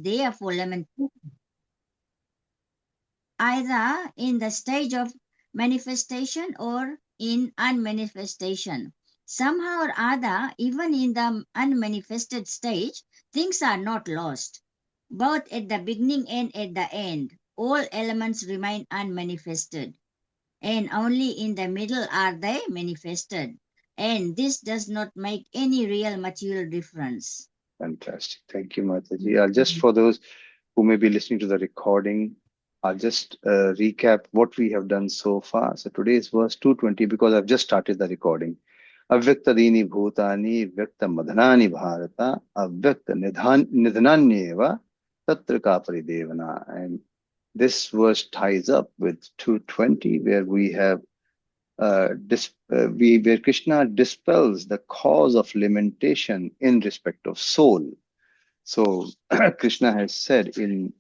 there for lamentation, either in the stage of manifestation or in unmanifestation. Somehow or other, even in the unmanifested stage, things are not lost. Both at the beginning and at the end, all elements remain unmanifested, and only in the middle are they manifested. And this does not make any real material difference. Fantastic. Thank you, Mataji. Just for those who may be listening to the recording, I'll just recap what we have done so far. So today is verse 220 because I've just started the recording. Avyaktadini bhutani vyakta madhanani bharata avyakta nidhananyeva tatra ka paridevana. And this verse ties up with 220 where we have where Krishna dispels the cause of lamentation in respect of soul. So Krishna has said in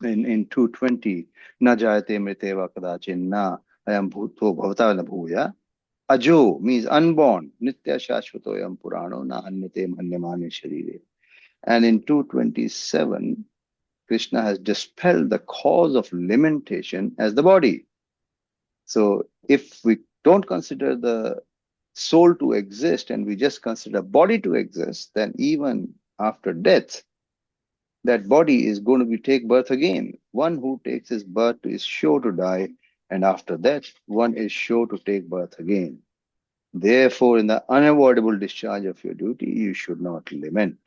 220, na jayate mriteva kadachin na ayam bhuto bhavata na bhuya. Ajo means unborn, nitya shashvatoyam purano na anyate manyamane sharire. And in 227, Krishna has dispelled the cause of lamentation as the body. So if we don't consider the soul to exist and we just consider body to exist, then even after death, that body is going to take birth again. One who takes his birth is sure to die, and after that, one is sure to take birth again. Therefore, in the unavoidable discharge of your duty, you should not lament.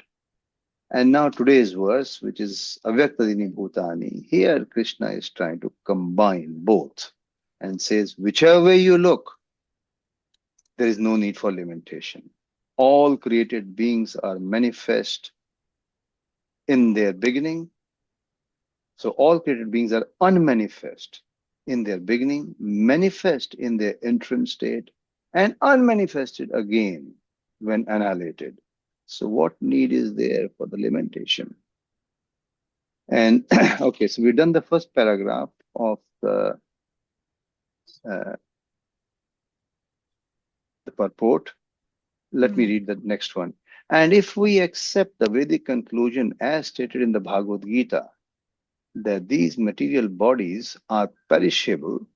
And now today's verse, which is Avyaktadini Bhutani, here Krishna is trying to combine both and says, whichever way you look, there is no need for lamentation. All created beings are manifest in their beginning. So all created beings are unmanifest in their beginning, manifest in their interim state, and unmanifested again when annihilated. So what need is there for the lamentation? And okay, so we've done the first paragraph of the purport. Let me read the next one. And if we accept the Vedic conclusion as stated in the Bhagavad Gita, that these material bodies are perishable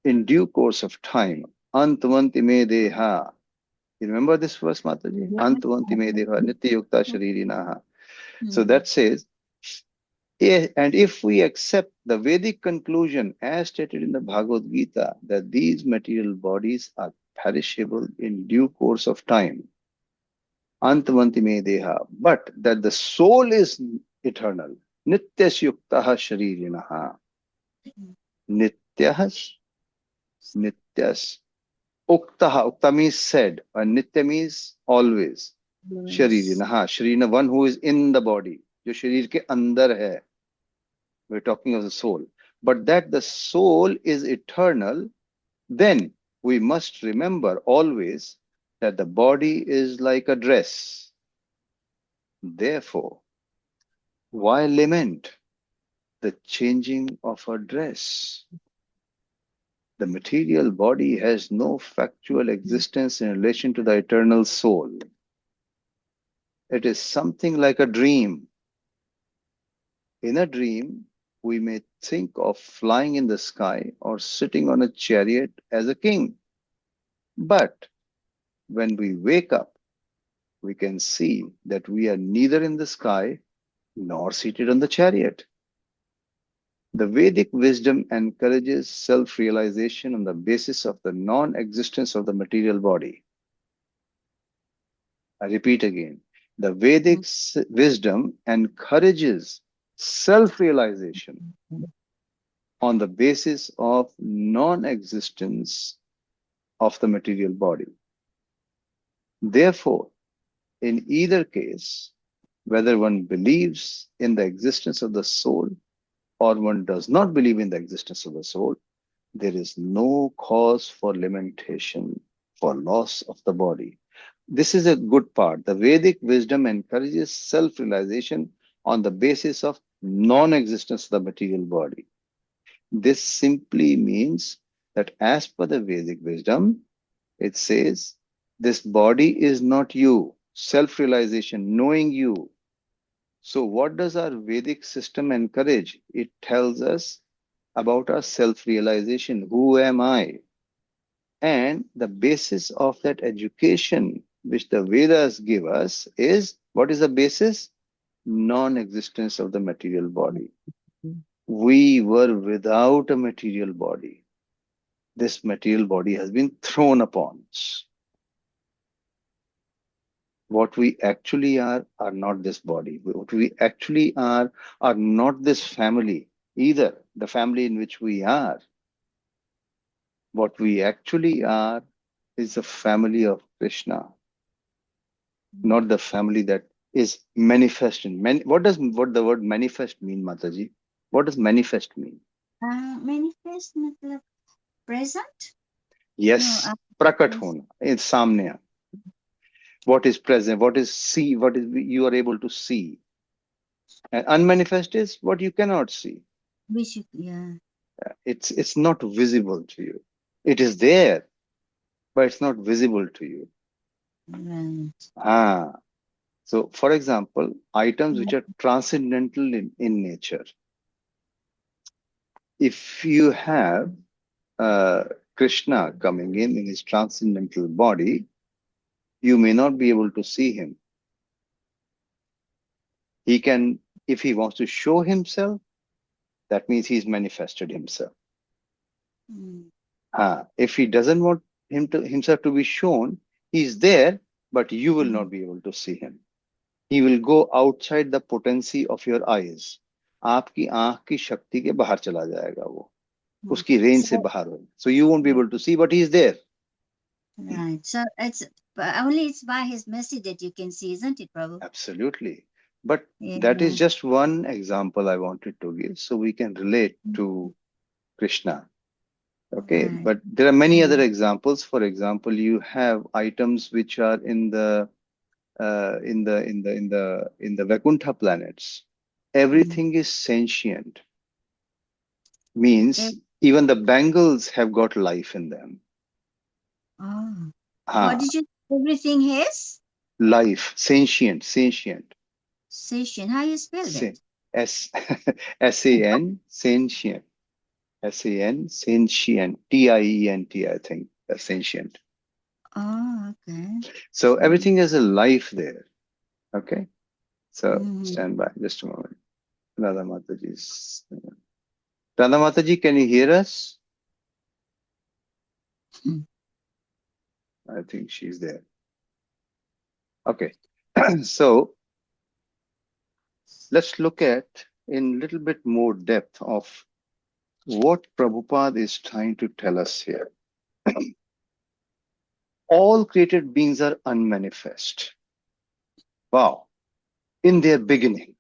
in due course of time, antvanti me deha. You remember this verse, Mataji? Antvanti me deha, nitya yukta sharirinaha. So that says, and if we accept the Vedic conclusion as stated in the Bhagavad Gita, that these material bodies are perishable in due course of time, antvanti me deha, but that the soul is eternal, nityas yuktaha sharirinaha. Nityas, nityas. Uktaha, ukta means said, and nitya means always. Sharirinaha, sharina, one who is in the body, jo sharir ke andar hai. We're talking of the soul. But that the soul is eternal, then we must remember always that the body is like a dress. Therefore, why lament the changing of a dress? The material body has no factual existence in relation to the eternal soul. It is something like a dream. In a dream, we may think of flying in the sky or sitting on a chariot as a king. But when we wake up, we can see that we are neither in the sky nor seated on the chariot. The Vedic wisdom encourages self-realization on the basis of the non-existence of the material body. I repeat again, the Vedic wisdom encourages self-realization on the basis of non-existence of the material body. Therefore, in either case, whether one believes in the existence of the soul or one does not believe in the existence of the soul, there is no cause for lamentation for loss of the body. This is a good part. The Vedic wisdom encourages self-realization on the basis of non-existence of the material body. This simply means that as per the Vedic wisdom, it says, this body is not you. Self-realization, knowing you, So what does our Vedic system encourage? It tells us about our self-realization. Who am I? And the basis of that education which the Vedas give us is, what is the basis? Non-existence of the material body. We were without a material body. This material body has been thrown upon us. What we actually are not this body. What we actually are not this family either, the family in which we are. What we actually are is the family of Krishna, not the family that is manifest in many. What the word manifest mean, Mataji? What does manifest mean? Manifest मतलब present? No, Yes, prakat hona, it's samnya. What is present? What is see? What is you are able to see? And unmanifest is what you cannot see. yeah. It's not visible to you. It is there, but it's not visible to you. Right. Ah, so for example, items Yeah. which are transcendental in nature. If you have Krishna coming in his transcendental body, you may not be able to see him. He can, if he wants to show himself, that means he's manifested himself. Mm. If he doesn't want himself to be shown, he's there, but you will Mm. not be able to see him. He will go outside the potency of your eyes. आपकी आंख की शक्ति के बाहर चला जाएगा वो, Mm. उसकी रेंज से So, बाहर हो. So you won't be yeah, able to see, but he is there. right. So it's but only it's by his mercy that you can see, isn't it, Prabhu? Absolutely. But Yeah. that is just one example I wanted to give so we can relate to Krishna. Okay. Right. But there are many other Mm. examples. For example, you have items which are in the Vaikuntha planets. Mm. Everything is sentient, Eh, means even the bangles have got life in them. oh, what Ah, did you? Everything has life, sentient. session. How you spell that? Sen, S SAN, sentient. Sentient. TIENT, I think. Sentient. Oh, okay. So Mm. everything has a life there. Okay. So Mm. stand by just a moment. Radha Mataji's. Radha Mataji, can you hear us? I think she's there. Okay. So let's look at in little bit more depth of what Prabhupada is trying to tell us here. All created beings are unmanifest. Wow. In their beginning.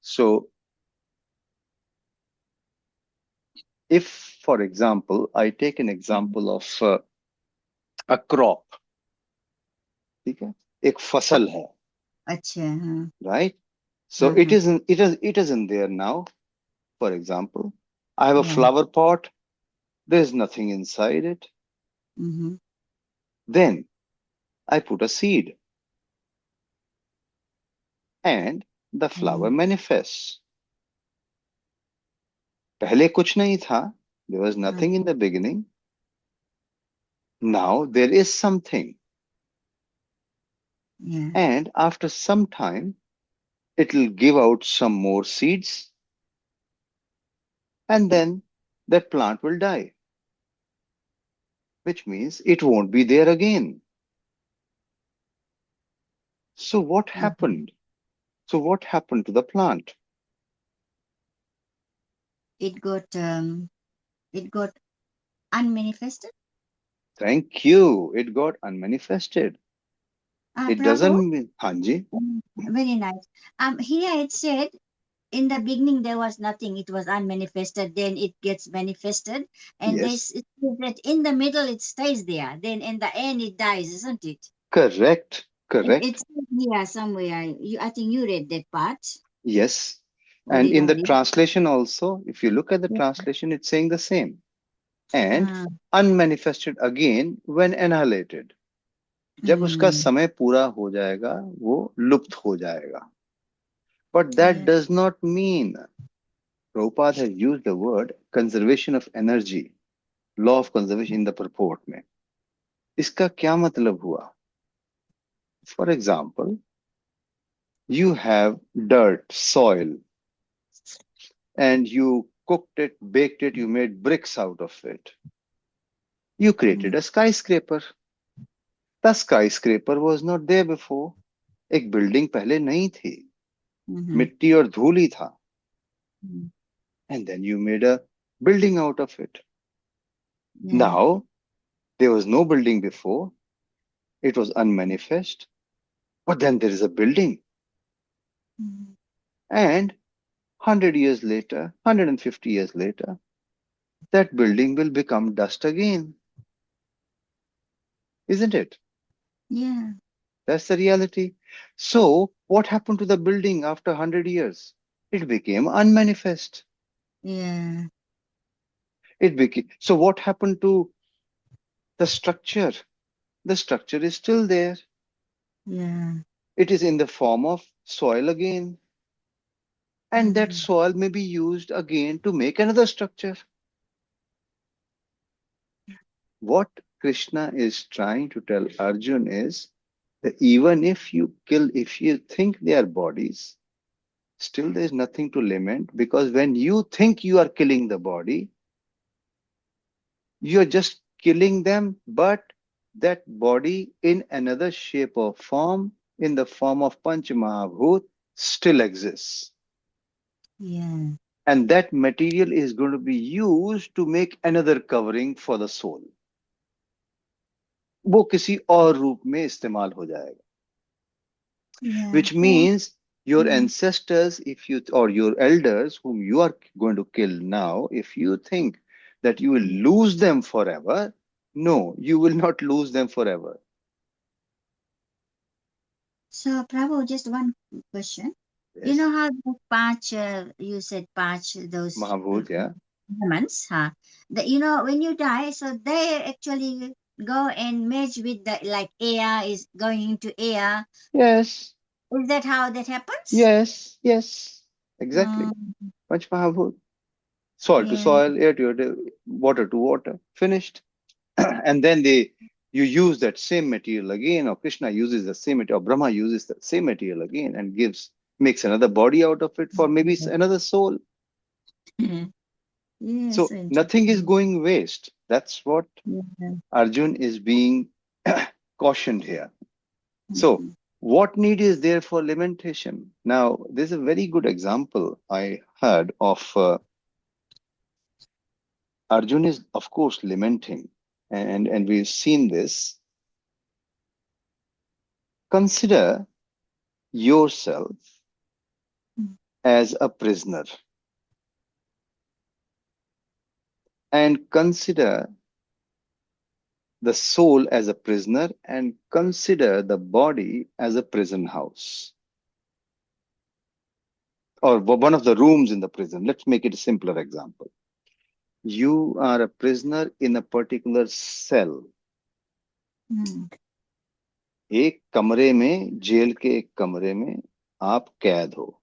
So if, for example, I take an example of a crop, ठीक है? एक फसल है, अच्छा, हाँ, right? So हाँ, it हाँ, isn't, it isn't there now. For example, I have a right. flower pot. There's nothing inside it. Mm-hmm. Then I put a seed and the flower Mm. manifests. पहले कुछ नहीं था. There was Right. nothing in the beginning. Now there is something. Yeah. And after some time, it'll give out some more seeds and then that plant will die, which means it won't be there again. So what Mm-hmm. happened? So what happened to the plant? It got unmanifested. Thank you. It got unmanifested. It Prabhu, doesn't mean, Hanji. very nice. Here it said in the beginning there was nothing. It was unmanifested. Then it gets manifested, and Yes, this it says that in the middle it stays there. Then in the end it dies, isn't it? correct, correct. It's here somewhere. I think you read that part Yes. And in the originally. translation also, if you look at the Yeah. translation, it's saying the same. And Uh, unmanifested again when annihilated. जब उसका Mm. समय पूरा हो जाएगा वो लुप्त हो जाएगा. But that Yeah. does not mean, Prabhupada has used the word conservation of energy, law of conservation in the purport में. इसका क्या मतलब हुआ? For example, you have dirt, soil, and you cooked it, baked it, you made bricks out of it. You created Mm. a skyscraper. The skyscraper was not there before. एक building पहले नहीं थी, Mm-hmm. मिट्टी और धूल ही था. Mm. And then you made a building out of it. Yeah. Now, there was no building before. It was unmanifest. But then there is a building. Mm. And 100 years later, 150 years later, that building will become dust again. Isn't it? Yeah. That's the reality. So, what happened to the building after 100 years? It became unmanifest. Yeah. It became, so what happened to the structure? The structure is still there. Yeah. It is in the form of soil again. And that Mm. soil may be used again to make another structure. What Krishna is trying to tell Arjun is that even if you kill, if you think they are bodies, still there is nothing to lament, because when you think you are killing the body, you are just killing them, but that body in another shape or form, in the form of Panch Mahabhut, still exists. Yeah. And that material is going to be used to make another covering for the soul. वो किसी और रूप में इस्तेमाल हो जाएगा. Yeah. Which Yeah. means your Mm. ancestors, if you, or your elders whom you are going to kill now, if you think that you will Mm. lose them forever, no, you will not lose them forever. So, Prabhu, just one question. You Yes. know how the patch, you said patch, those Mahabhut, yeah. elements, huh? You know, when you die, so they actually go and merge with the, like air is going into air. Yes, Is that how that happens? yes, yes. Exactly. Um, Panch Mahabhut. Soil to yeah. soil, air to air, water to water. Finished. And then you use that same material again, or Krishna uses the same material, or Brahma uses the same material again and makes another body out of it for maybe another soul. Yes, So nothing is interesting. going waste. That's what Yeah. Arjun is being cautioned here. So Mhm. what need is there for lamentation? Now, there's a very good example I heard of. Arjun is, of course, lamenting, and we've seen this. Consider yourself as a prisoner, and consider the soul as a prisoner, and consider the body as a prison house, or one of the rooms in the prison. Let's make it a simpler example. You are a prisoner in a particular cell. Mm. एक कमरे में, jail के एक कमरे में आप कैद हो,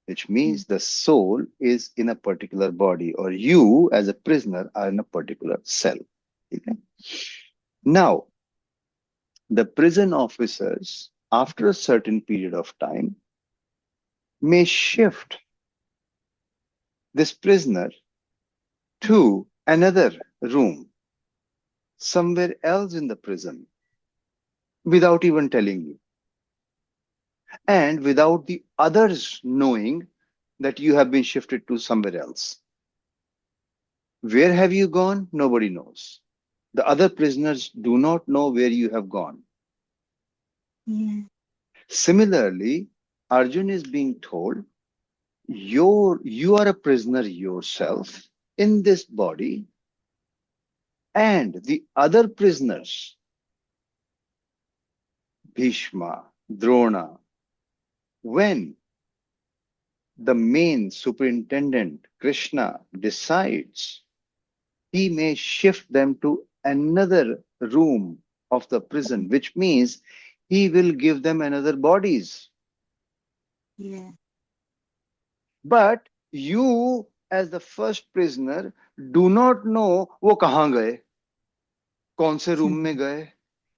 which Mm. means the soul is in a particular body, or you as a prisoner are in a particular cell. Okay? Now, the prison officers, after a certain period of time, may shift this prisoner to another room somewhere else in the prison without even telling you, and without the others knowing that you have been shifted to somewhere else. Where have you gone? Nobody knows. The other prisoners do not know where you have gone. Yeah. Similarly, Arjun is being told, you are a prisoner yourself in this body, and the other prisoners, Bhishma, Drona, when the main superintendent, Krishna, decides, he may shift them to another room of the prison, which means he will give them another bodies. Yeah. But you, as the first prisoner, do not know वो कहाँ गए, कौन से room में गए,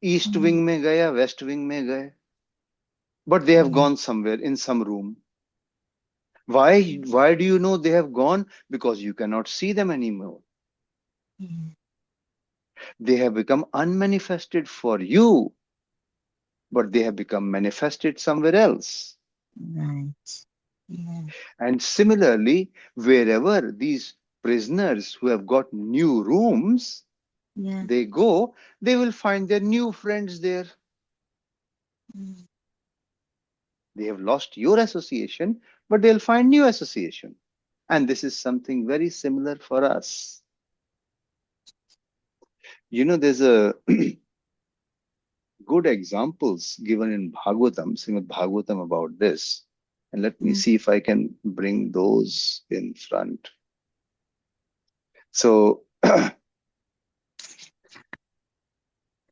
east wing में गए या वेस्ट विंग में गए. But they have Yeah. gone somewhere in some room. Why do you know they have gone? Because you cannot see them anymore. Yeah. They have become unmanifested for you, but they have become manifested somewhere else. Right. Yeah. And similarly, wherever these prisoners who have got new rooms, Yeah. they go, they will find their new friends there. Mm. They have lost your association, but they'll find new association. And this is something very similar for us. There's a good examples given in Bhagavatam, Srimad Bhagavatam about this. And let me Mm. see if I can bring those in front. So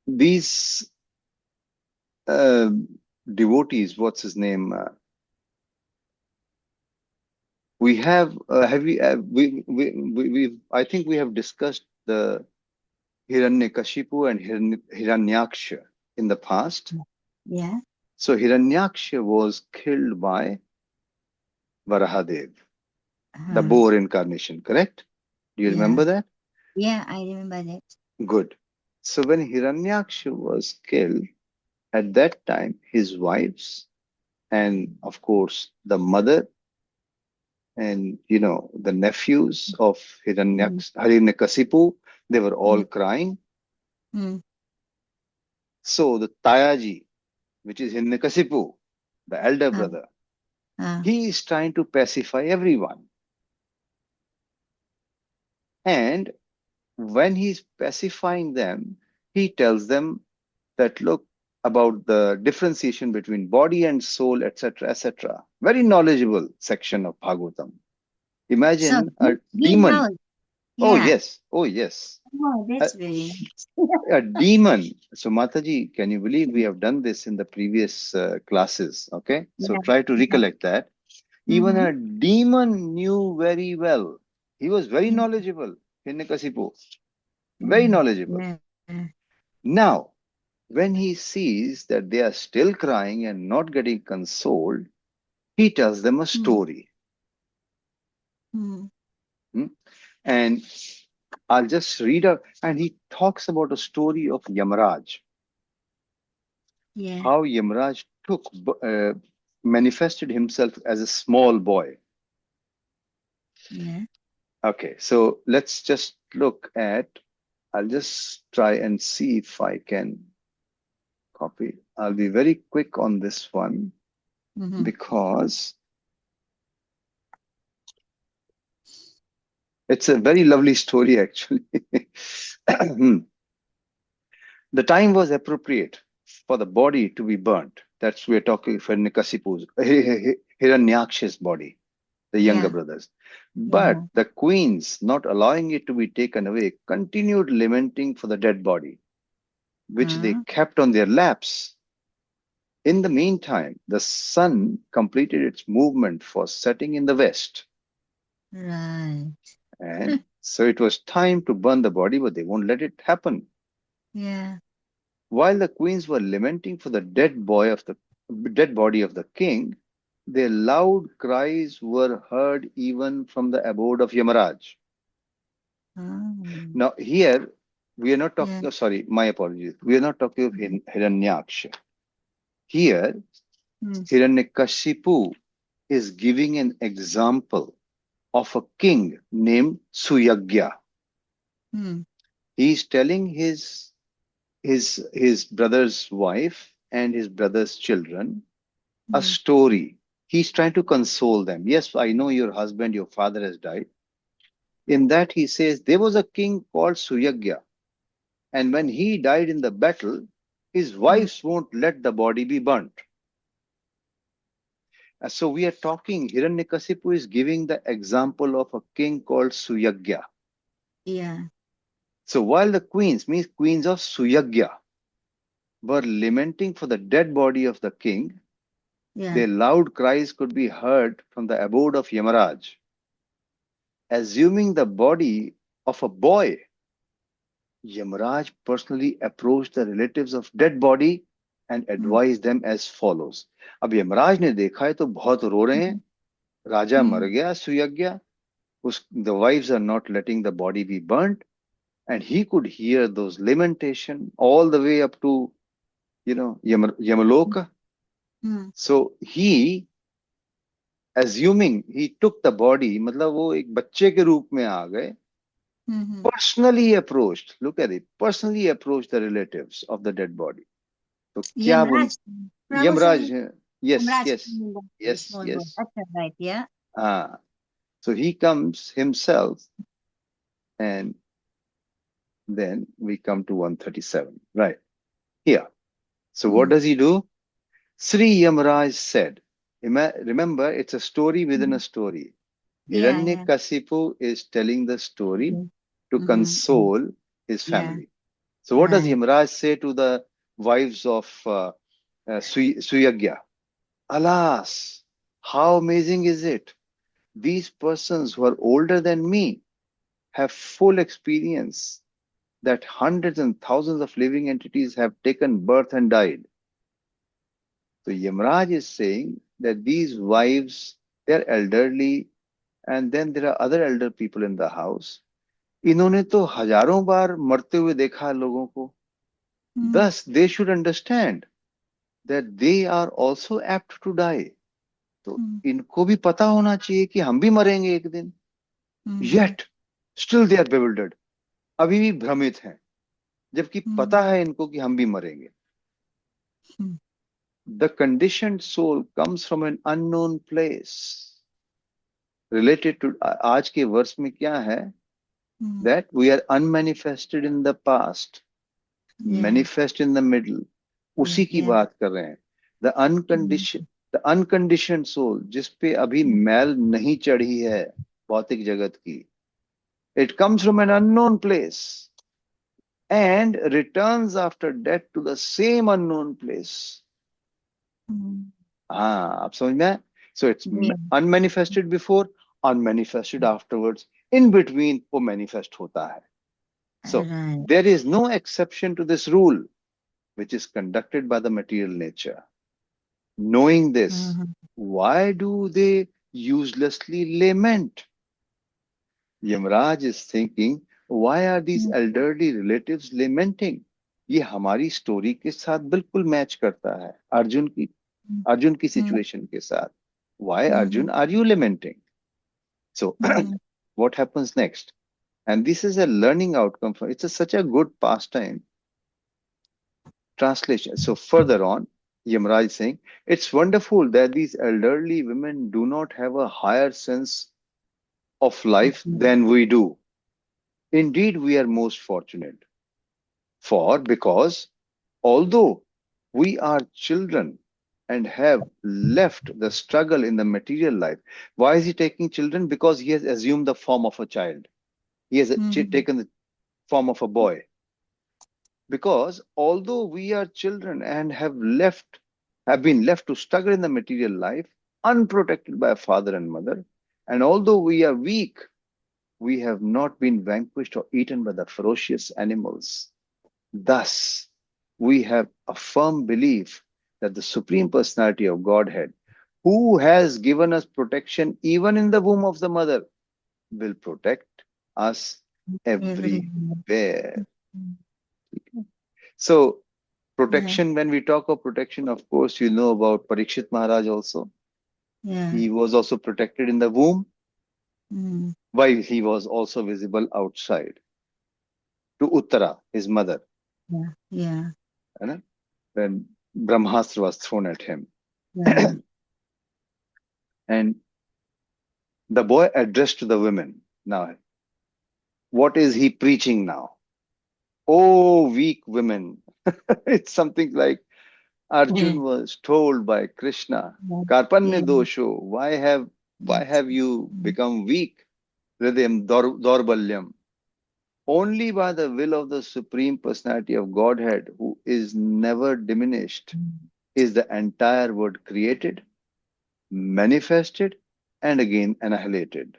these uh, devotees, what's his name? We have we I think we have discussed the Hiranyakashipu and Hiranyaksha in the past. Yeah. So Hiranyaksha was killed by Varahadev, the Uh, boar incarnation, correct? Do you yeah. remember that? Yeah, I remember that. Good. So when Hiranyaksha was killed, at that time, his wives and of course the mother and the nephews of Mm. Hiranyakasipu, they were all Mm. crying. Mm. So the Tayaji, which is Hiranyakasipu, the elder Uh, brother, uh, he is trying to pacify everyone. And when he's pacifying them, he tells them that look about the differentiation between body and soul, etc., etc. Very knowledgeable section of Bhagavatam. so Imagine a he demon. knows. Oh Yeah. yes, oh yes, Oh, a, that's very nice. a demon. So Mataji, can you believe we have done this in the previous classes? Okay, so Yeah. try to Yeah. recollect that. Even Mm-hmm. a demon knew very well. He was very Mm. knowledgeable. Hiranyakasipu, very Mm. knowledgeable. Yeah. Now, when he sees that they are still crying and not getting consoled, he tells them a Mm. story. Mm. Hmm? And I'll just read out, and he talks about a story of Yamaraj, Yeah. how Yamaraj manifested himself as a small boy. Yeah. Okay, so let's just look at, I'll just try and see if I can copy. I'll be very quick on this one Mm-hmm. because it's a very lovely story, actually. The time was appropriate for the body to be burnt. That's we're talking for Nikasipu's, Hiranyaksha's body, the younger Yeah. brothers. Yeah. But the queens, not allowing it to be taken away, continued lamenting for the dead body, which they Uh, kept on their laps. In the meantime, the sun completed its movement for setting in the west. right. And so it was time to burn the body, but they won't let it happen. Yeah. While the queens were lamenting for the dead body of the king, their loud cries were heard even from the abode of Yamaraj. Um, Now, here we are not yeah. talking. Oh, sorry, my apologies. We are not talking of Hiranyaksha. Here, Mm. Hiranyakashipu is giving an example of a king named Suyagya. Mm. He is telling his brother's wife and his brother's children a Mm. story. He's trying to console them. Yes, I know your husband, your father has died. In that, he says there was a king called Suyagya, and when he died in the battle, his Mm. wives won't let the body be burnt. So we are talking, Hiranyakasipu is giving the example of a king called Suyagya. Yeah. So while the queens means queens of Suyagya, were lamenting for the dead body of the king, Yeah. their loud cries could be heard from the abode of Yamaraj. Assuming the body of a boy, Yamaraj personally approached the relatives of dead body and Mm, advised them as follows. अब यमराज ने देखा है तो बहुत रो रहे हैं. mm, राजा मर mm, गया Suyagya. The wives are not letting the body be burnt, and he could hear those lamentation all the way up to Yamaloka. mm, So he, assuming he took the body, मतलब वो एक बच्चे के रूप में आ गए, mm. personally approached, look at it, personally approached the relatives of the dead body. तो क्या बोल, Yamraj, Yamraj, probably yes, Yamraj yes, came in the yes, small boy. yes. That's right, yeah. Ah, so he comes himself, and then we come to 137, right here. So what Mm, does he do? Sri Yamaraj said, remember, it's a story within a mm. story. Yeah, yeah. Hiranyakasipu is telling the story Mm, to mm. console his Yeah, family. So what does right. Yamaraj say to the wives of Suyagya? Alas, how amazing is it? These persons who are older than me have full experience that hundreds and thousands of living entities have taken birth and died. So Yamraj is saying that these wives, they're elderly, and then there are other elder people in the house. इन्होंने तो हजारों बार मरते हुए देखा लोगों को. Mm, Thus, they should understand that they are also apt to die. तो mm, इनको भी पता होना चाहिए कि हम भी मरेंगे एक दिन. mm, Yet, still they are bewildered. अभी भी भ्रमित हैं, जबकि mm, पता है इनको कि हम भी मरेंगे. mm, The conditioned soul comes from an unknown place. Related to आज के वर्ष में क्या है? mm. That we are unmanifested in the past, Yeah, manifest in the middle. yeah, उसी की yeah. बात कर रहे हैं. The Mm, unconditioned, the unconditioned soul, जिस पे अभी mm, मैल नहीं चढ़ी है भौतिक जगत की. It comes from an unknown place and returns after death to the same unknown place. mm. हाँ, आप समझ में आए? So it's Yeah, unmanifested before, unmanifested afterwards. In between वो manifest होता है. So right. there is no exception to this rule, which is conducted by the material nature. Knowing this, Mhm, why do they uselessly lament? Yamraj is thinking, why are these mm, elderly relatives lamenting? ये हमारी story के साथ बिल्कुल match करता है, mm, Arjun की mm, situation के साथ. Why, Arjun, mhm, are you lamenting? So mhm, what happens next? And this is a learning outcome for such a good pastime translation. So further on, Yamraj is saying, it's wonderful that these elderly women do not have a higher sense of life mhm, than we do. Indeed, we are most fortunate. Because although we are children and have left the struggle in the material life, why is he taking children? Because he has assumed the form of a child. He has mhm, taken the form of a boy. Because although we are children and have been left to struggle in the material life, unprotected by a father and mother, and although we are weak, we have not been vanquished or eaten by the ferocious animals. Thus, we have a firm belief that the Supreme Personality of Godhead, who has given us protection even in the womb of the mother, will protect us everyone. everywhere. Mm, So, yeah, protection, when we talk of protection, of course, you know about Parikshit Maharaj also. yeah, He was also protected in the womb, mm, while he was also visible outside to Uttara, his mother, yeah, yeah, you know, when Brahmastra was thrown at him. yeah. And the boy addressed to the women. Now, what is he preaching now? Oh, weak women. It's something like Arjun was told by Krishna, Yeah, Karpanya yeah, dosho, why yes, have you mm, become weak? Hridayam dorbalyam. Only by the will of the Supreme Personality of Godhead, who is never diminished, is the entire world created, manifested, and again annihilated.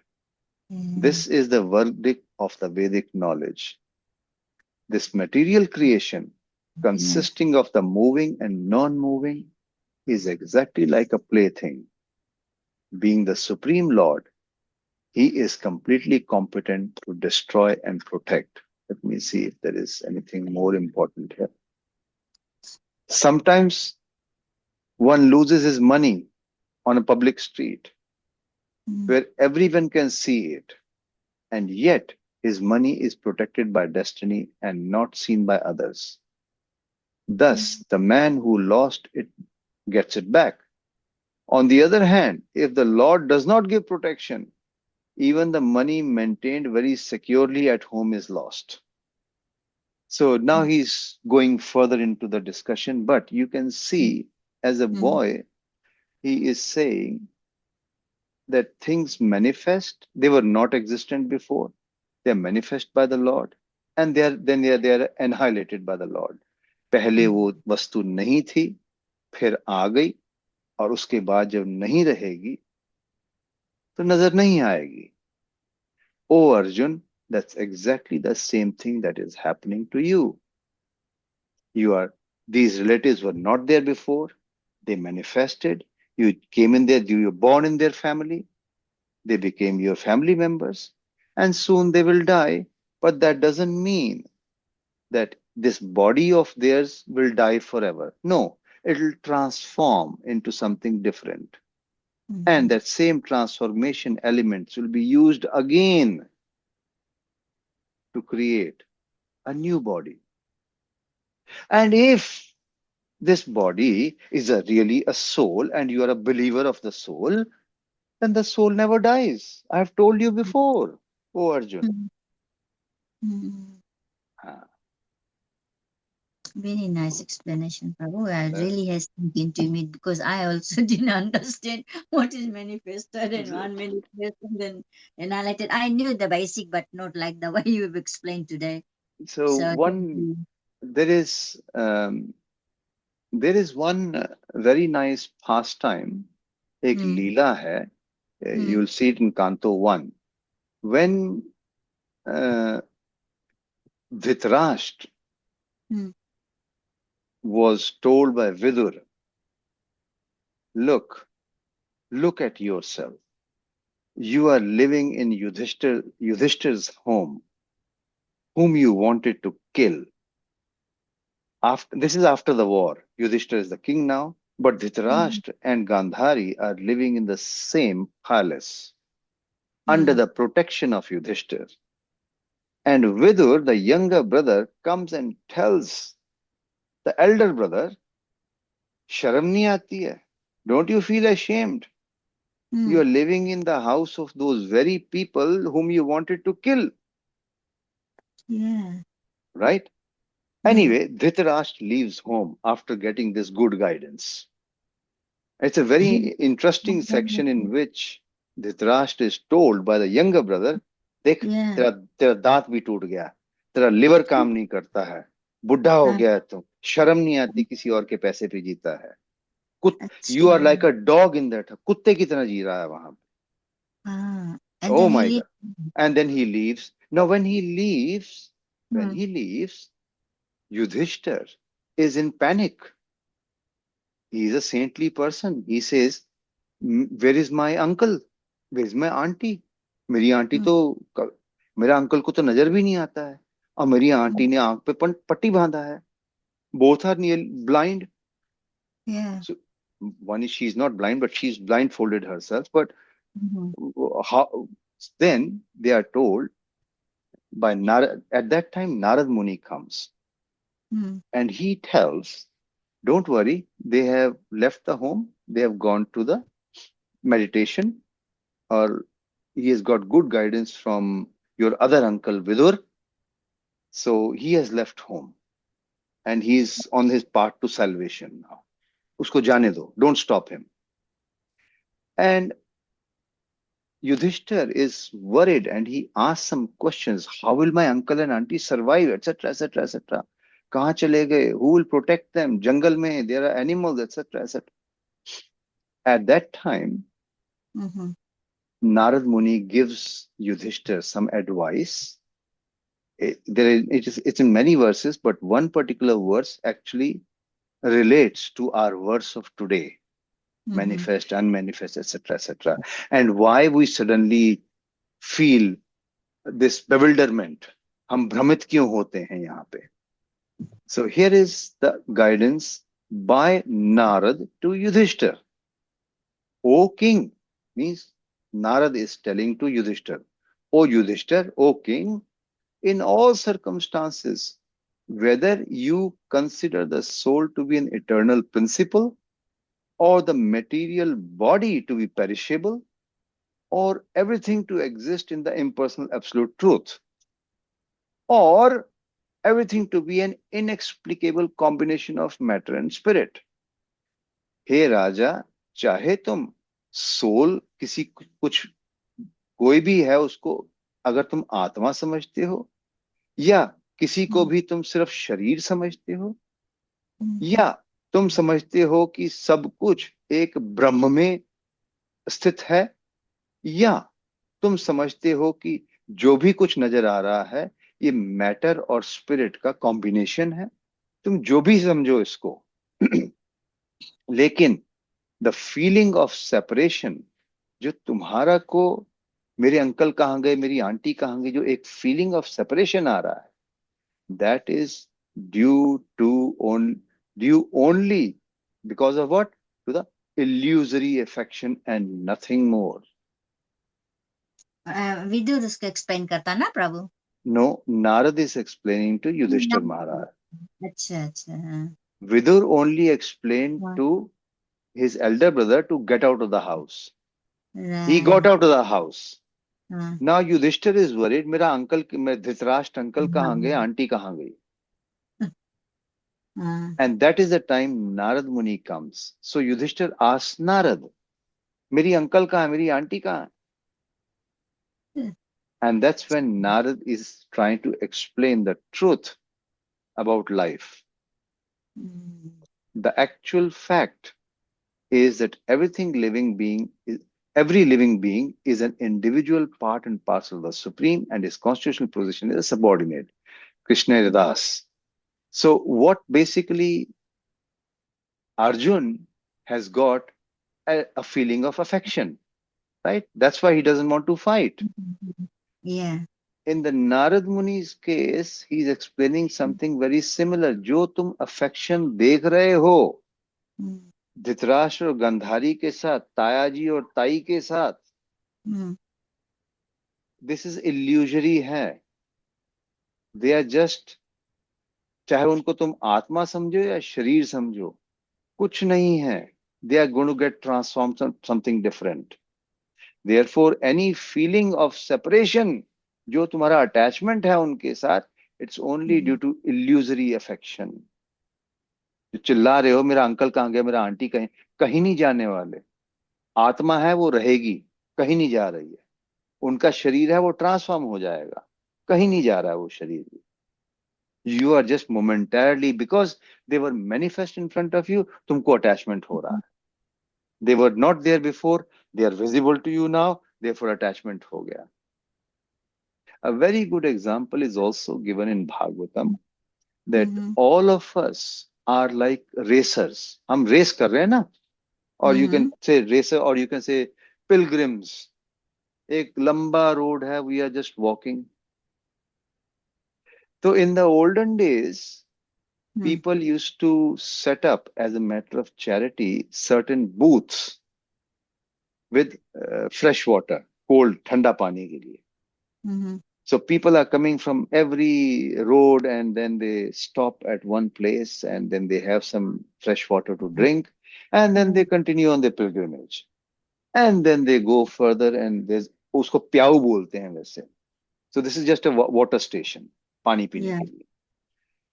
Yeah. This is the verdict of the Vedic knowledge. This material creation, Yes. consisting of the moving and non moving, is exactly like a plaything. Being the Supreme Lord, He is completely competent to destroy and protect. Let me see if there is anything more important here. Sometimes one loses his money on a public street Mm, where everyone can see it, and yet his money is protected by destiny and not seen by others. Thus, mm, the man who lost it gets it back. On the other hand, if the Lord does not give protection, even the money maintained very securely at home is lost. So now mm, he's going further into the discussion, but you can see as a mm, boy, he is saying that things manifest, they were not existent before, they are manifest by the Lord, and they are annihilated by the Lord. पहले mm, वो वस्तु नहीं थी, फिर आ गई, और उसके बाद जब नहीं रहेगी तो नजर नहीं आएगी. Oh Arjun, that's exactly the same thing that is happening to you. You are These relatives were not there before. They manifested. You came in there. You were born in their family. They became your family members, and soon they will die. But that doesn't mean that this body of theirs will die forever. No, it will transform into something different. And mm, that same transformation elements will be used again to create a new body. And if this body is really a soul and you are a believer of the soul, then the soul never dies. I have told you before, oh Arjun. mm, mm. Ah, Very nice explanation, Prabhu. It uh, really has sunk into me because I also didn't understand what is manifested and unmanifested and highlighted. I knew the basic, but not like the way you've explained today. So So thank one you. there is one very nice pastime. एक Mm, लीला है. mm, You'll see it in Canto 1. When uh, Dhritarashtra mm, was told by Vidur, look, look at yourself. You are living in Yudhishthir's home, whom you wanted to kill. This is after the war. Yudhishthira is the king now, but mm, Dhritarashtra and Gandhari are living in the same palace under mm, the protection of Yudhishthira. And Vidur, the younger brother, comes and tells the elder brother, Sharam nahi aati hai. Don't you feel ashamed? You mm. are living in the house of those very people whom you wanted to kill, Yeah. right? Mm. Anyway, Dhritarashtra leaves home after getting this good guidance. It's a very interesting section in which Dhritarashtra is told by the younger brother, देख Yeah. तेरा तेरा दांत भी टूट गया, तेरा liver काम नहीं करता है, बुढ़ा हो Uh, गया है, तुम शर्म नहीं आती किसी और के पैसे पे जीता है. कुत यू आर लाइक अच्छा. अ डॉग इन दैट, कुत्ते की तरह जी रहा है वहां पे. Ah. And Oh then he my leaves. God. And then he leaves. Now when Mm, he leaves, Yudhishthir is in panic. He is a saintly person. He says, Where is my uncle? Where is my auntie? मेरी aunty mm, तो मेरा uncle को तो नजर भी नहीं आता है, और मेरी आंटी mm. ने आंख पे पट्टी बांधा है. Both are near blind. Yeah. So one is she's not blind, but she's blindfolded herself. But Mm-hmm. how, then they are told by Narad. At that time, Narad Muni comes Mm, and he tells, don't worry, they have left the home, they have gone to the meditation, or he has got good guidance from your other uncle Vidur. So he has left home and he is on his path to salvation now. Usko jaane do, don't stop him. And Yudhishthir is worried and he asks some questions. How will my uncle and auntie survive, etc., etc., etc.? कहाँ चले गए? Who will protect them? जंगल में there are animals, etc., etc. At that time, Mm-hmm. Narad Muni gives Yudhishthir some advice. It's in many verses, but one particular verse actually relates to our verse of today: Mm-hmm. manifest, unmanifest, etc., etc. And why we suddenly feel this bewilderment. हम भ्रमित क्यों होते हैं यहाँ पे? So here is the guidance by Narad to Yudhishthir. O king, means Narad is telling to Yudhishthir, O Yudhishthir, O king, in all circumstances, whether you consider the soul to be an eternal principle, or the material body to be perishable, or everything to exist in the impersonal absolute truth, or everything to be an inexplicable combination of matter and spirit. हे राजा, चाहे तुम soul किसी कुछ कोई भी है उसको अगर तुम आत्मा समझते हो, या किसी को भी तुम सिर्फ शरीर समझते हो, या तुम समझते हो कि सब कुछ एक ब्रह्म में स्थित है, या तुम समझते हो कि जो भी कुछ नजर आ रहा है ये मैटर और स्पिरिट का कॉम्बिनेशन है, तुम जो भी समझो इसको, लेकिन द फीलिंग ऑफ सेपरेशन जो तुम्हारा को, मेरे अंकल कहाँ गए, मेरी आंटी कहाँ गई, जो एक फीलिंग ऑफ सेपरेशन आ रहा है, that is due to own due only because of what? To the illusory affection and nothing more. Vidur उसको एक्सप्लेन करता ना प्रभु? No, Narad is explaining to Yudhishthir Maharaj. अच्छा अच्छा, हाँ. Vidur only explained हाँ. to his elder brother to get out of the house. He Right. got out of the house. हाँ. Now Yudhishthir is worried, मेरा uncle, मेरे Dhritarashtra uncle कहाँ गए, aunty कहाँ गई? हाँ. And that is the time Narad Muni comes. So Yudhishthir asks Narad, मेरी uncle कहाँ है, मेरी आंटी कहाँ है? And that's when Narad is trying to explain the truth about life. The actual fact is that every living being is an individual part and parcel of the Supreme, and his constitutional position is a subordinate. Krishna Das. So what basically Arjun has got a feeling of affection, right? That's why he doesn't want to fight. Yeah. In the Narad Muni's case, he's explaining something very similar. जो तुम affection देख रहे हो धृतराष्ट्र और गंधारी के साथ, तायाजी और ताई के साथ, this is illusory है. They are just, चाहे उनको तुम आत्मा समझो या शरीर समझो, कुछ नहीं है. They are going to get transformed to something different. Therefore, any feeling of separation, जो तुम्हारा attachment है उनके साथ, it's only due to illusory affection. जो चिल्ला रहे हो मेरा अंकल कहाँ गया, मेरा आंटी कहीं, कहीं नहीं जाने वाले. आत्मा है वो रहेगी, कहीं नहीं जा रही है. उनका शरीर है वो ट्रांसफॉर्म हो जाएगा, कहीं नहीं जा रहा है वो शरीर. You are just momentarily, because they were manifest in front of you, तुमको attachment हो रहा है. They were not there before, they are visible to you now, therefore attachment हो गया. A very good example is also given in Bhagavatam, that all of us are like racers. हम race कर रहे हैं ना, or you can say racer, or you can say pilgrims. एक लंबा road है, we are just walking. So in the olden days, people used to set up, as a matter of charity, certain booths with fresh water, cold, ठंडा पानी के लिए. So people are coming from every road and then they stop at one place and then they have some fresh water to drink and then they continue on their pilgrimage. And then they go further and there's, उसको प्याऊ बोलते हैं वैसे. So this is just a water station, पानी पीने के लिए.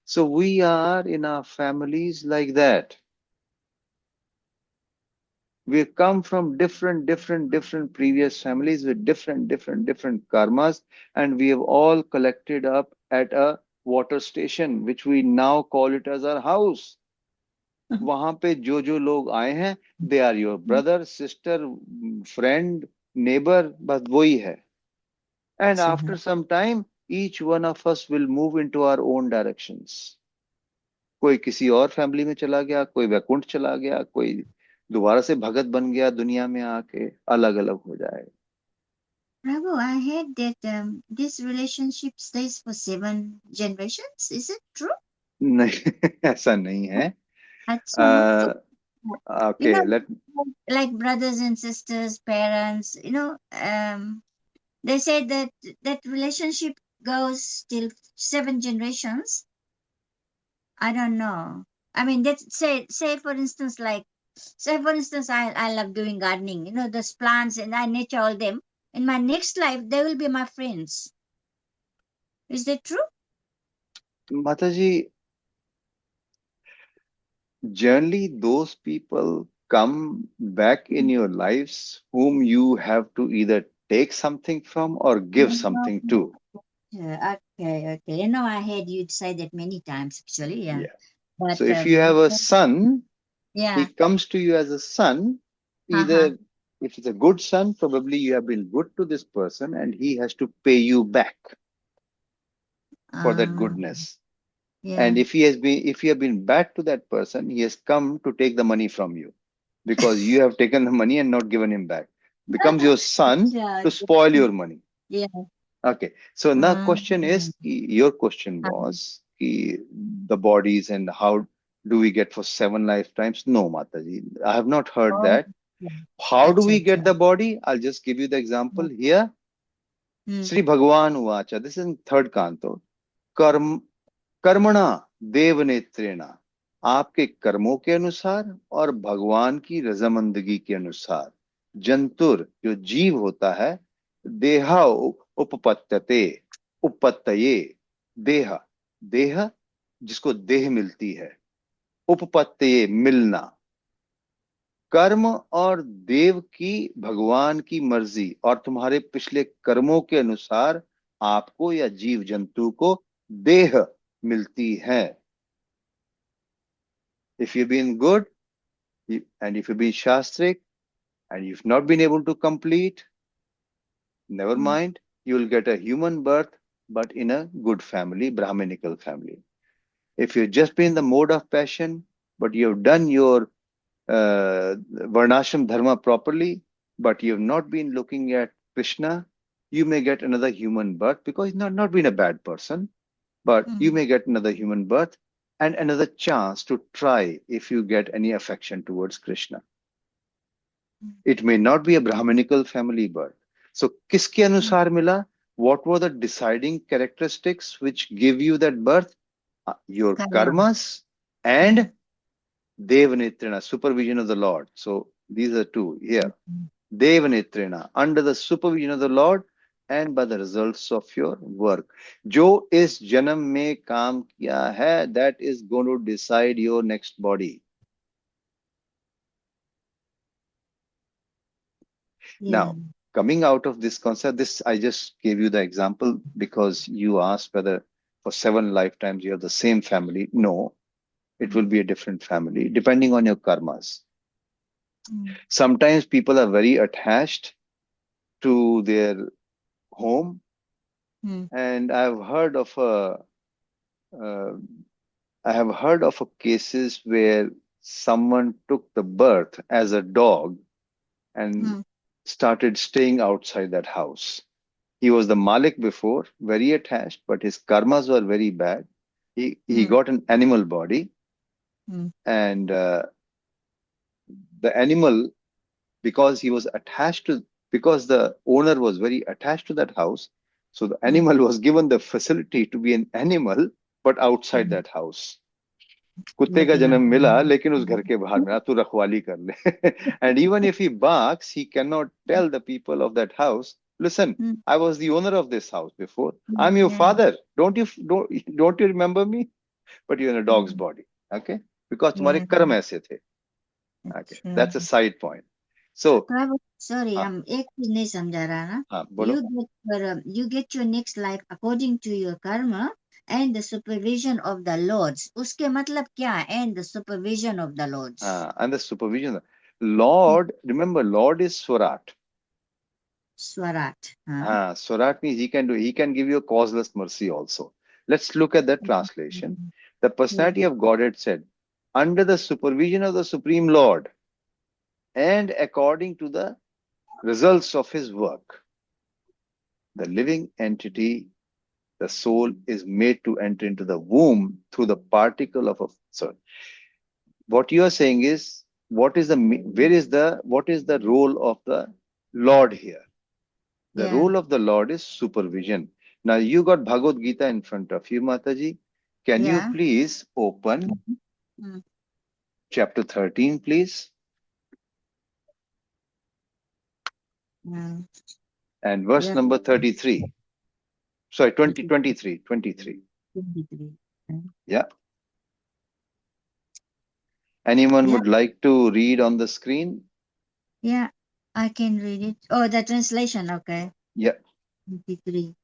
So we are in our families like that. We come from different previous families with different karmas, and we have all collected up at a water station, which we now call it as our house. वहां पे जो जो लोग आए हैं, they are your brother, sister, friend, neighbour, बस वही है. And after some time, each one of us will move into our own directions. कोई किसी और फैमिली में चला गया, कोई वैकुंठ चला गया, कोई दोबारा से भगत बन गया, दुनिया में आके अलग अलग हो जाएगा. Prabhu, I heard that this relationship stays for 7 generations. Is it true? नहीं, ऐसा नहीं है. Acha. You Okay, know, let like brothers and sisters, parents, they say that that relationship goes till 7 generations. I don't know. I mean, that say for instance, I love doing gardening. Those plants, and I nurture all them. In my next life, they will be my friends. Is that true? Mataji, generally those people come back in your lives whom you have to either take something from or give something to. Yeah, okay. I heard you say that many times actually. Yeah, Yeah. but So if you have a son, he yeah, comes to you as a son. uh-huh. Either if it's a good son, probably you have been good to this person and he has to pay you back for that Uh, goodness. And yeah. if you have been bad to that person, he has come to take the money from you because you have taken the money and not given him back. Becomes your son Yeah, to spoil your money. yeah. Okay. So now question Mm. is, your question was the bodies and how do we get for 7 lifetimes? No, Mataji, I have not heard Oh, that. yeah. How do Acha, we get acha. the body? I'll just give you the example Mm. here. Sri Bhagavan Uvacha. This is in third canto. Karm कर्मणा देव नेत्रेणा, आपके कर्मों के अनुसार और भगवान की रजामंदगी के अनुसार जंतुर जो जीव होता है, देहा उपपत्तते, उपपत्तये, देह, देह जिसको देह मिलती है, उपपत्तये मिलना, कर्म और देव की भगवान की मर्जी और तुम्हारे पिछले कर्मों के अनुसार आपको या जीव जंतु को देह मिलती है. If you've been good and if you've been shastric and you've not been able to complete, never Mm. mind, you will get a human birth, but in a good family, Brahminical family. If you've just been in the mode of passion, but you've done your Varnashram Dharma properly, but you've not been looking at Krishna, you may get another human birth because you've not been a bad person, but you Mm. may get another human birth and another chance to try if you get any affection towards Krishna. It may not be a Brahminical family birth. So, किसके Mm. अनुसार मिला? What were the deciding characteristics which give you that birth? Your Karma. karmas and Devanitrina, supervision of the Lord. So, these are two here. Mm. Devanitrina, under the supervision of the Lord and by the results of your work. जो इस जन्म में काम किया है, that is going to decide your next body. Yeah. Now, coming out of this concept, this I just gave you the example because you asked whether for 7 lifetimes you have the same family. No, it will Mm. be a different family depending on your karmas. Mm. Sometimes people are very attached to their home, Mm. and uh, I have heard of a cases where someone took the birth as a dog and Mm. started staying outside that house. He was the Malik before, very attached, but his karmas were very bad. He Mm. got an animal body, Mm. and the animal, because he was attached to, because the owner was very attached to that house, so the Mm. animal was given the facility to be an animal, but outside Mm. that house. कुत्ते का Looking जन्म after मिला them. लेकिन उस घर के बाहर मिला, तू रखवाली कर ले. And even if he barks, he cannot tell the people of that house, listen, Mm. I was the owner of this house before, I'm your Yeah. father, don't you remember me? But you're in a dog's Mm. body. Okay, because तुम्हारे Yeah. कर्म ऐसे थे. Okay, Acha. that's a side point. So, Sorry, हाँ, हम एक चीज नहीं समझा रहा ना. हाँ, बोलो. You get your next life according to your karma and the supervision of the lords. उसके मतलब क्या? And the supervision of the lords. And the supervision. Lord, remember, Lord is Swarat. Swarat. Swarat means he can give you a causeless mercy also. Let's look at that translation. The Yeah. personality of Godhead said, under the supervision of the Supreme Lord and according to the results of his work, the living entity, the soul, is made to enter into the womb through the particle of a soul. What you are saying is, what is the role of the Lord here? The Yeah. role of the Lord is supervision. Now you got Bhagavad Gita in front of you, Mataji. Can you Yeah. please open Mm. chapter 13, please? Mm. And verse Yeah. number 33. Sorry, 23. 23. 23. Yeah. Anyone Yeah. would like to read on the screen? Yeah. I can read it. Oh, the translation. Okay. Yeah. 23.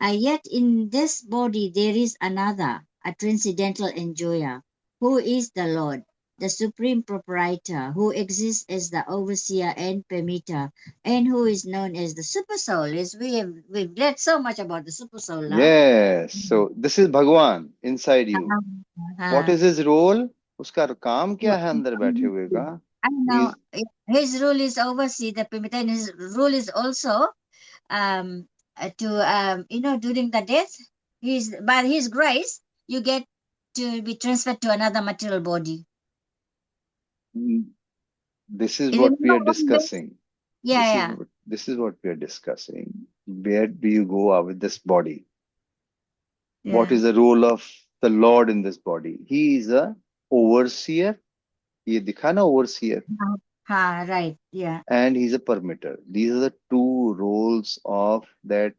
Yet in this body there is another, a transcendental enjoyer, who is the Lord, the supreme proprietor, who exists as the overseer and permitter, and who is known as the super soul. Is we've read so much about the super soul now. Yes. So this is Bhagwan inside you. What Uh, is his role? उसका काम yeah. क्या है अंदर बैठे हुए का? I know He's his rule is oversee the permitter, and his rule is also to during the death, his by his grace you get to be transferred to another material body. this is You what we remember are one day? discussing. Yeah, yeah, This is what we are discussing. Where do you go out with this body? What yeah. is the role of the Lord in this body? He is a overseer. ये दिखा ना overseer, Right, yeah. and he's a permitter. These are the two roles of that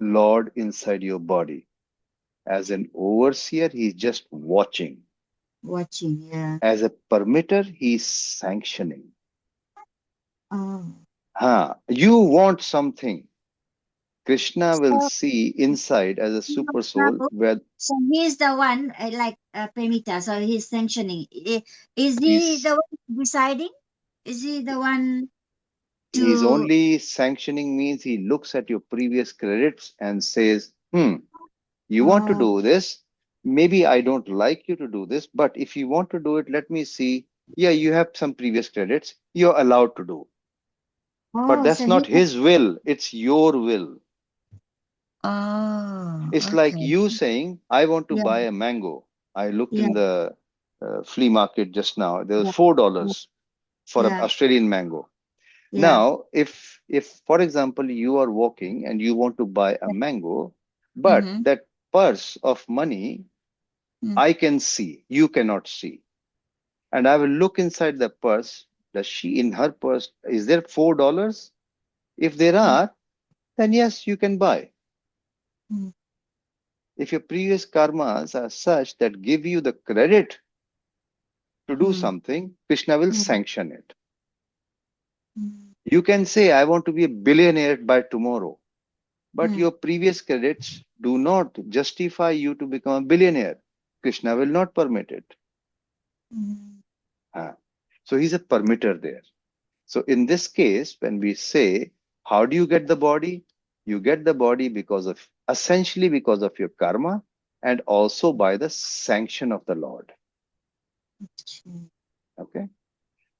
Lord inside your body. As an overseer, he's just watching. Watching, yeah. As a permitter, he's sanctioning. Oh. You want something. Krishna will So, see inside as a super soul where so he's the one like permitter, so he's sanctioning. Is he the he's one deciding? Is he the one he's to? only sanctioning means he looks at your previous credits and says, you want to Oh, do this. Maybe I don't like you to do this, but if you want to do it, let me see. Yeah, you have some previous credits. You're allowed to do. But oh, so that's he. not his will. It's your will. Oh, It's like okay. you saying, I want to Yeah, buy a mango. I looked yeah, in the flea market just now. There was yeah, $4 for an yeah, Australian mango. yeah. Now, if for example you are walking and you want to buy a mango, but Mm-hmm. that purse of money I can see, you cannot see, and I will look inside the purse. Does she in her purse is there $4? If there are, then yes, you can buy. Mm-hmm. If your previous karmas are such that give you the credit to do something, Krishna will sanction it. You can say, I want to be a billionaire by tomorrow, but your previous credits do not justify you to become a billionaire. Krishna will not permit it. Mm-hmm. So he's a permitter there. So in this case, when we say, how do you get the body? You get the body essentially because of your karma and also by the sanction of the Lord. Okay.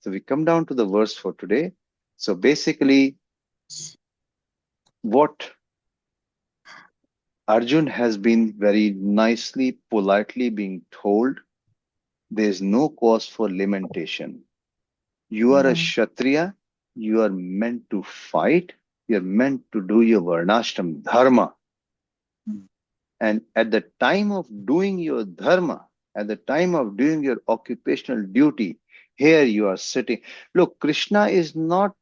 So we come down to the verse for today. So basically, what Arjun has been very nicely, politely being told, there is no cause for lamentation. You are a Yeah. Kshatriya, you are meant to fight, you're meant to do your Varnashram dharma. And at the time of doing your dharma, at the time of doing your occupational duty, here you are sitting. Look, Krishna is not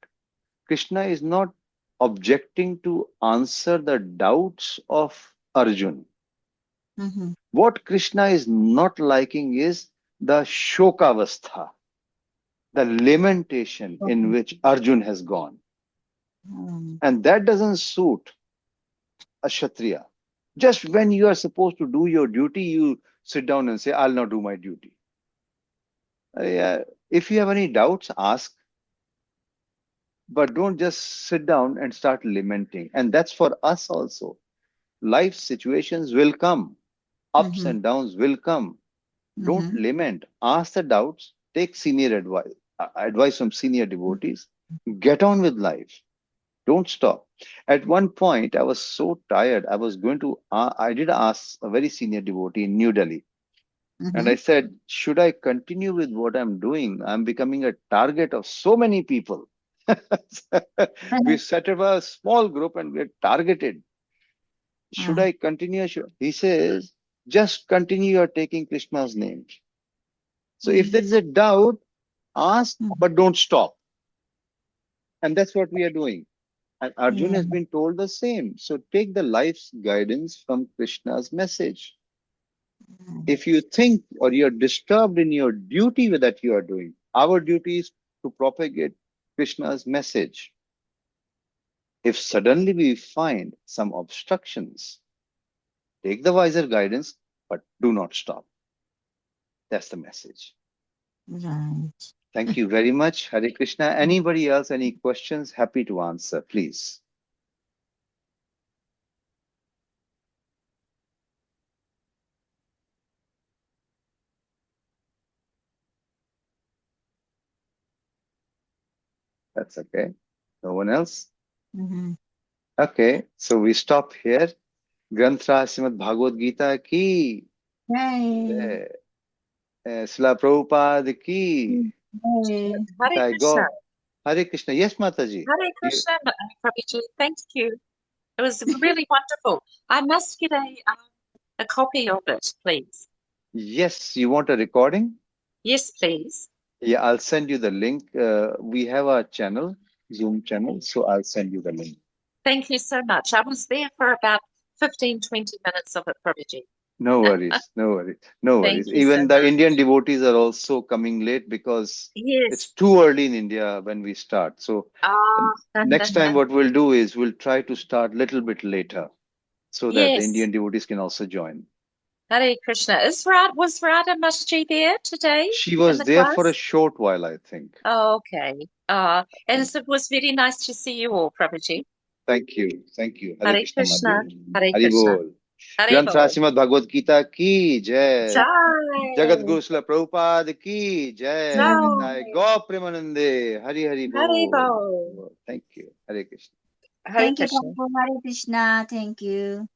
objecting to answer the doubts of Arjun. Mm-hmm. What Krishna is not liking is the shokavastha. the lamentation in which Arjun has gone. And that doesn't suit a Kshatriya. Just when you are supposed to do your duty, you sit down and say, I'll not do my duty. If you have any doubts, ask, but don't just sit down and start lamenting. And that's for us also. Life situations will come, ups and downs will come. Don't lament, ask the doubts, take senior advice from senior devotees, get on with life. Don't stop. At one point, I was so tired. I did ask a very senior devotee in New Delhi. And I said, should I continue with what I'm doing? I'm becoming a target of so many people. We set up a small group and we're targeted. Should I continue? He says, just continue your taking Krishna's name. So if there is a doubt, ask, but don't stop. And that's what we are doing. And Arjun has been told the same. So take the life's guidance from Krishna's message. If you think or you're disturbed in your duty that you are doing, our duty is to propagate Krishna's message. If suddenly we find some obstructions, take the wiser guidance, but do not stop. That's the message. Right. Thank you very much. Hare Krishna. Anybody else, any questions? Happy to answer, please. That's okay. No one else? Okay, so we stop here. Granth Srimad Bhagavad Gita ki. Hey. Srila Prabhupada ki. Hare Thy Krishna. God. Hare Krishna. Yes, Mataji. Hare Krishna, Prabhuji. Thank you. It was really wonderful. I must get a copy of it, please. Yes, you want a recording? Yes, please. Yeah, I'll send you the link. We have our channel, Zoom channel, so I'll send you the link. Thank you so much. I was there for about 15, 20 minutes of it, Prabhuji. No worries, no worries, no Thank worries. you Even so the much. Indian devotees are also coming late because it's Yes. too early in India when we start. So next time what we'll do is we'll try to start a little bit later so that the Yes. Indian devotees can also join. Hare Krishna. Was Radha Mashji there today? She was in the there class? for a short while, I think. Oh, okay. And it was very nice to see you all, Prabhuji. Thank you. Thank you. Hare Krishna. Hare Hari Krishna. Bol. Hare Granth Bol. Srimad Bhagavad Gita ki jai. Jai. Jagat Guru Srila Prabhupada ki jai. Jai. Thy Go Premanande. Hari Hari Hare Bol. Bol. Thank you. Hare Krishna. Hare Thank you, Krishna. Prabhu. Hare Krishna. Thank you.